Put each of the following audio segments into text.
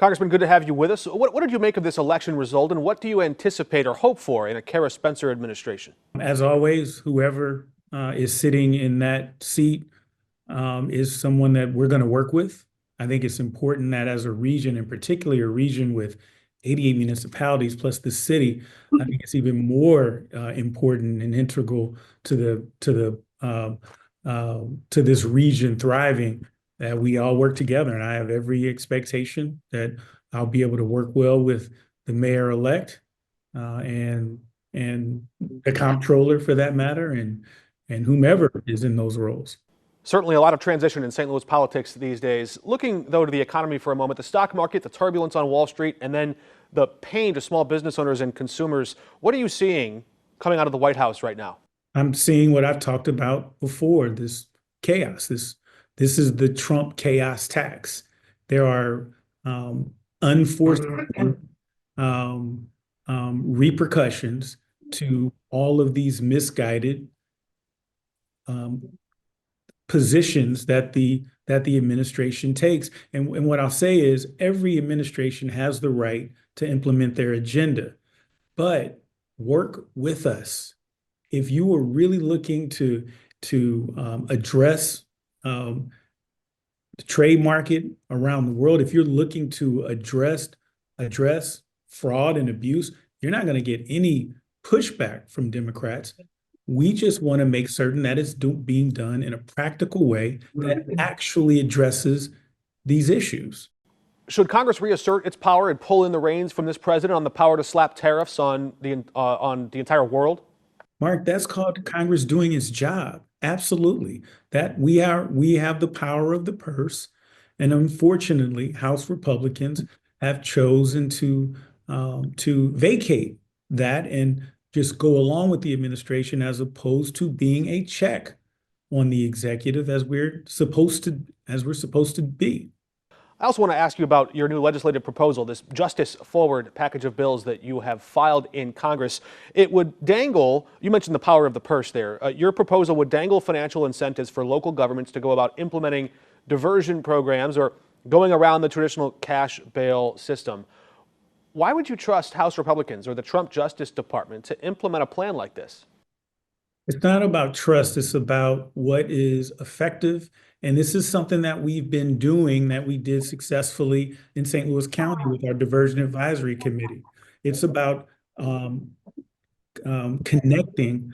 Congressman, good to have you with us. What did you make of this election result, and what do you anticipate or hope for in a Kara Spencer administration? As always, whoever is sitting in that seat is someone that we're going to work with. I think it's important that as a region, and particularly a region with 88 municipalities plus the city, I think it's even more important and integral to this region thriving that we all work together. And I have every expectation that I'll be able to work well with the mayor-elect and the comptroller for that matter, and whomever is in those roles. Certainly a lot of transition in St. Louis politics these days. Looking, though, to the economy for a moment, the stock market, the turbulence on Wall Street, and then the pain to small business owners and consumers. What are you seeing coming out of the White House right now? I'm seeing what I've talked about before, this chaos. This is the Trump chaos tax. There are unforeseen repercussions to all of these misguided positions that the administration takes. And what I'll say is every administration has the right to implement their agenda, but work with us. If you are really looking to address the trade market around the world, if you're looking to address fraud and abuse, you're not going to get any pushback from Democrats. We just want to make certain that it's being done in a practical way that actually addresses these issues. Should Congress reassert its power and pull in the reins from this president on the power to slap tariffs on the entire world? Mark, that's called Congress doing its job. Absolutely. That we have the power of the purse. And unfortunately, House Republicans have chosen to vacate that and just go along with the administration as opposed to being a check on the executive as we're supposed to be. I also want to ask you about your new legislative proposal, this Justice Forward package of bills that you have filed in Congress. It would dangle, you mentioned the power of the purse there. Your proposal would dangle financial incentives for local governments to go about implementing diversion programs or going around the traditional cash bail system. Why would you trust House Republicans or the Trump Justice Department to implement a plan like this? It's not about trust. It's about what is effective. And this is something that we've been doing that we did successfully in St. Louis County with our Diversion Advisory Committee. It's about connecting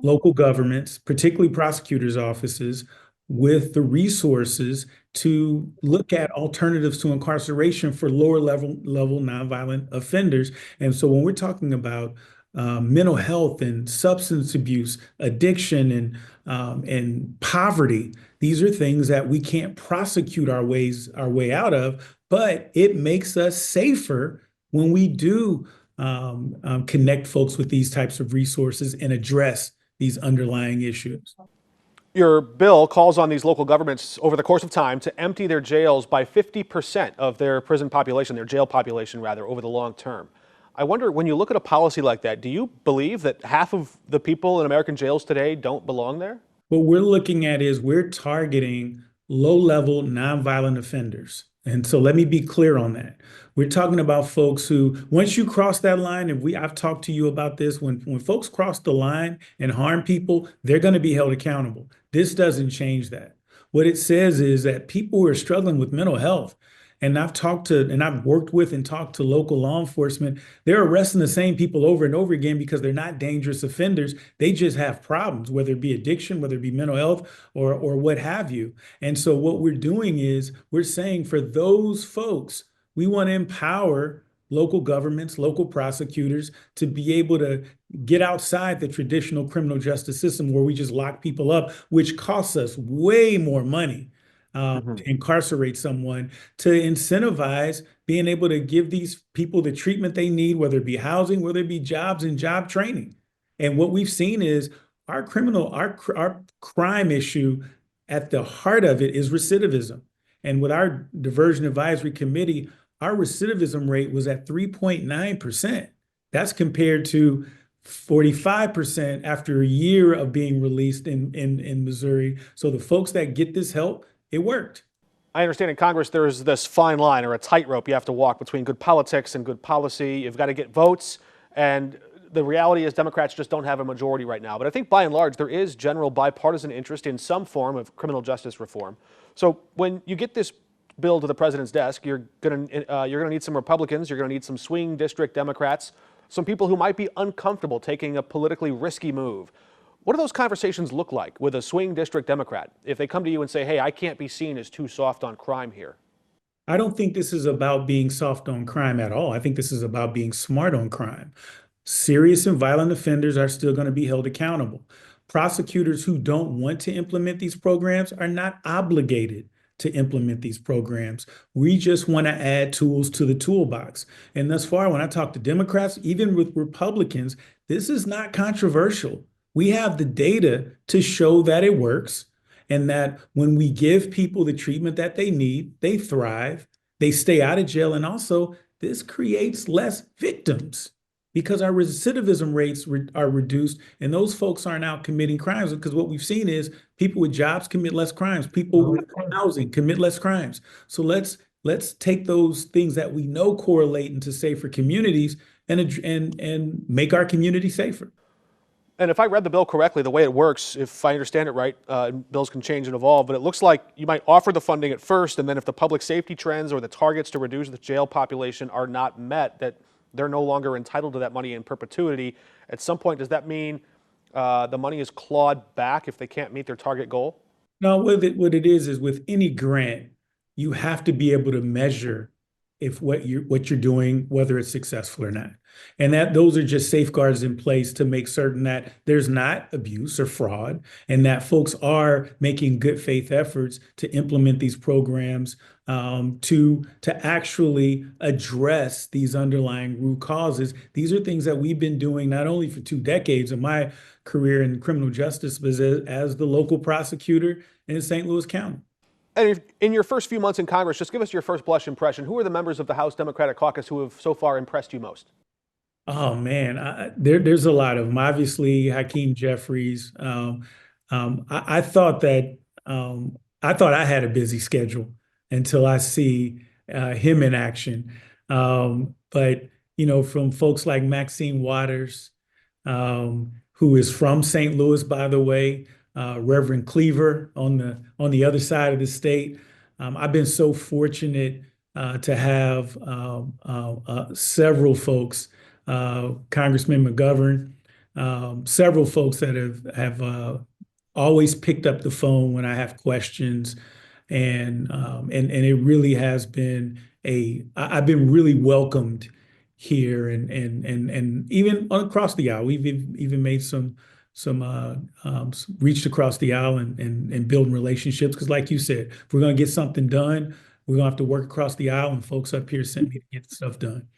local governments, particularly prosecutors' offices, with the resources to look at alternatives to incarceration for lower level nonviolent offenders. And so when we're talking about mental health and substance abuse, addiction, and poverty, these are things that we can't prosecute our way out of, but it makes us safer when we do connect folks with these types of resources and address these underlying issues. Your bill calls on these local governments over the course of time to empty their jails by 50% of their prison population, their jail population rather, over the long term. I wonder, when you look at a policy like that, do you believe that half of the people in American jails today don't belong there? What we're looking at is we're targeting low-level nonviolent offenders. And so let me be clear on that. We're talking about folks who, once you cross that line, and I've talked to you about this, when folks cross the line and harm people, they're going to be held accountable. This doesn't change that. What it says is that people who are struggling with mental health, and I've worked with and talked to local law enforcement, they're arresting the same people over and over again because they're not dangerous offenders. They just have problems, whether it be addiction, whether it be mental health, or what have you. And so what we're doing is we're saying for those folks, we want to empower local governments, local prosecutors to be able to get outside the traditional criminal justice system where we just lock people up, which costs us way more money to incarcerate someone, to incentivize being able to give these people the treatment they need, whether it be housing, whether it be jobs and job training. And what we've seen is our crime issue at the heart of it is recidivism. And with our Diversion Advisory Committee, our recidivism rate was at 3.9%. That's compared to 45% after a year of being released in Missouri. So the folks that get this help, it worked. I understand in Congress there's this fine line or a tightrope you have to walk between good politics and good policy. You've got to get votes, and the reality is Democrats just don't have a majority right now. But I think by and large there is general bipartisan interest in some form of criminal justice reform. So when you get this bill to the president's desk, you're going to need some Republicans, you're going to need some swing district Democrats, some people who might be uncomfortable taking a politically risky move. What do those conversations look like with a swing district Democrat if they come to you and say, hey, I can't be seen as too soft on crime here? I don't think this is about being soft on crime at all. I think this is about being smart on crime. Serious and violent offenders are still going to be held accountable. Prosecutors who don't want to implement these programs are not obligated to implement these programs. We just want to add tools to the toolbox. And thus far, when I talk to Democrats, even with Republicans, this is not controversial. We have the data to show that it works and that when we give people the treatment that they need, they thrive, they stay out of jail. And also, this creates less victims because our recidivism rates are reduced and those folks aren't out committing crimes, because what we've seen is people with jobs commit less crimes, people with housing commit less crimes. So let's take those things that we know correlate into safer communities and make our community safer. And if I read the bill correctly, the way it works, if I understand it right, bills can change and evolve, but it looks like you might offer the funding at first, and then if the public safety trends or the targets to reduce the jail population are not met, that they're no longer entitled to that money in perpetuity. At some point, does that mean the money is clawed back if they can't meet their target goal? No, what it is with any grant, you have to be able to measure if what you're doing, whether it's successful or not. And that those are just safeguards in place to make certain that there's not abuse or fraud and that folks are making good faith efforts to implement these programs to actually address these underlying root causes. These are things that we've been doing not only for 2 decades of my career in criminal justice, but as the local prosecutor in St. Louis County. And in your first few months in Congress, just give us your first blush impression. Who are the members of the House Democratic Caucus who have so far impressed you most? Oh man, there's a lot of them. Obviously, Hakeem Jeffries. I thought that I thought I had a busy schedule until I see him in action. But from folks like Maxine Waters, who is from St. Louis, by the way, Reverend Cleaver on the other side of the state. I've been so fortunate to have several folks, Congressman McGovern, several folks that have always picked up the phone when I have questions, and it really has been I've been really welcomed here, and even across the aisle. We've even made some reached across the aisle and building relationships. Because like you said, if we're going to get something done, we're going to have to work across the aisle, and folks up here sent me to get stuff done.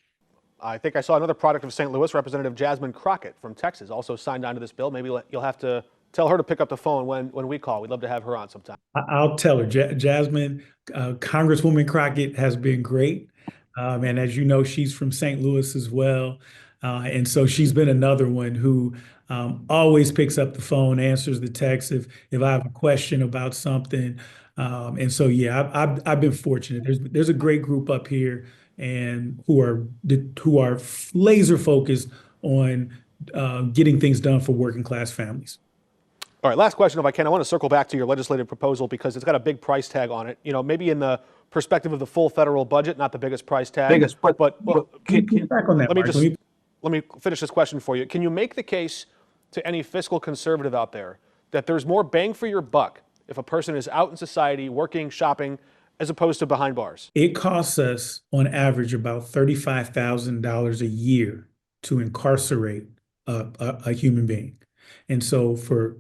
I think I saw another product of St. Louis, Representative Jasmine Crockett from Texas, also signed on to this bill. Maybe you'll have to tell her to pick up the phone when we call. We'd love to have her on sometime. I'll tell her. Jasmine, Congresswoman Crockett has been great. And as you know, she's from St. Louis as well. And so she's been another one who always picks up the phone, answers the text if I have a question about something. And so, yeah, I've been fortunate. There's a great group up here and who are laser focused on getting things done for working class families. All right, last question if I can. I want to circle back to your legislative proposal because it's got a big price tag on it. Maybe in the perspective of the full federal budget, not the biggest price tag. But back on that, let me finish this question for you. Can you make the case to any fiscal conservative out there that there's more bang for your buck if a person is out in society, working, shopping, as opposed to behind bars? It costs us on average about $35,000 a year to incarcerate a human being. And so for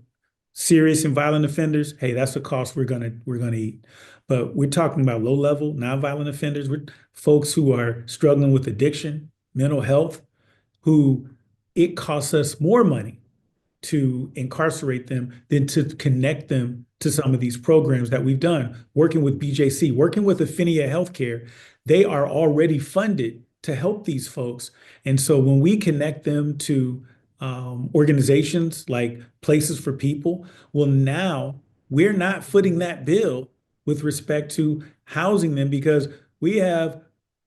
serious and violent offenders, hey, that's a cost we're gonna eat. But we're talking about low-level, nonviolent offenders, folks who are struggling with addiction, mental health, who it costs us more money to incarcerate them than to connect them to some of these programs that we've done. Working with BJC, working with Affinia Healthcare, they are already funded to help these folks. And so when we connect them to organizations like Places for People, well, now we're not footing that bill with respect to housing them because we have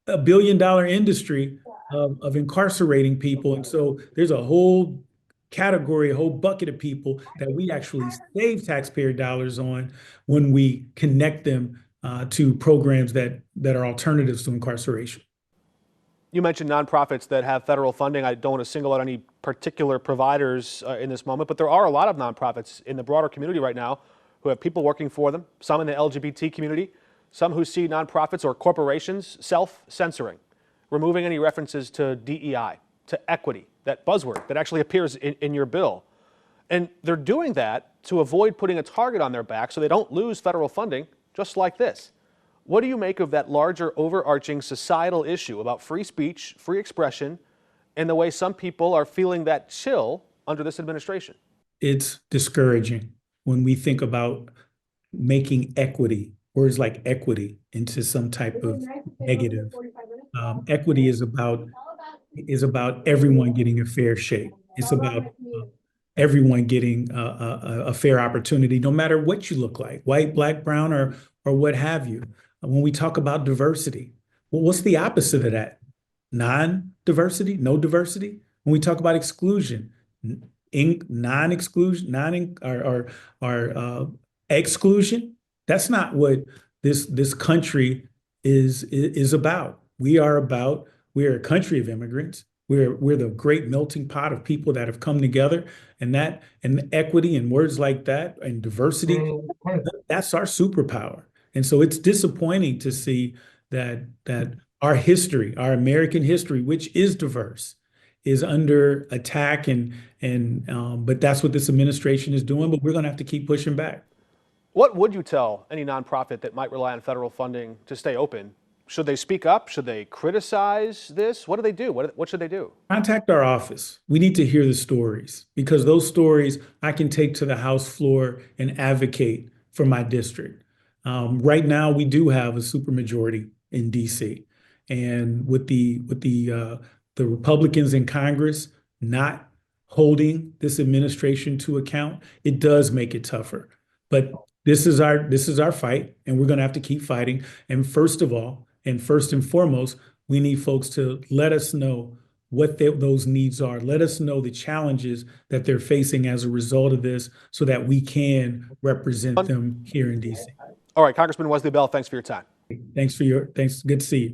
a $1 billion industry of incarcerating people. And so there's a whole category, a whole bucket of people that we actually save taxpayer dollars on when we connect them to programs that are alternatives to incarceration. You mentioned nonprofits that have federal funding. I don't want to single out any particular providers in this moment, but there are a lot of nonprofits in the broader community right now who have people working for them, some in the LGBT community, some who see nonprofits or corporations self-censoring, removing any references to DEI, to equity, that buzzword that actually appears in your bill. And they're doing that to avoid putting a target on their back so they don't lose federal funding, just like this. What do you make of that larger overarching societal issue about free speech, free expression, and the way some people are feeling that chill under this administration? It's discouraging when we think about making equity, words like equity, into some type of negative. Equity is about everyone getting a fair shake. It's about everyone getting a fair opportunity, no matter what you look like, white, black, brown, or what have you. When we talk about diversity, well, what's the opposite of that? Non-diversity, no diversity. When we talk about exclusion, non-exclusion, or exclusion. That's not what this country is about. We're a country of immigrants. We're the great melting pot of people that have come together, and equity and words like that and diversity, that's our superpower. And so it's disappointing to see that our history, our American history, which is diverse, is under attack, but that's what this administration is doing. But we're going to have to keep pushing back. What would you tell any nonprofit that might rely on federal funding to stay open? Should they speak up? Should they criticize this? What do they do? What should they do? Contact our office. We need to hear the stories, because those stories I can take to the House floor and advocate for my district. Right now, we do have a supermajority in DC, and with the Republicans in Congress not holding this administration to account, it does make it tougher. But this is our fight, and we're going to have to keep fighting. And first of all, and first and foremost, we need folks to let us know what those needs are. Let us know the challenges that they're facing as a result of this, so that we can represent them here in DC. All right, Congressman Wesley Bell, thanks for your time. Thanks. Good to see you.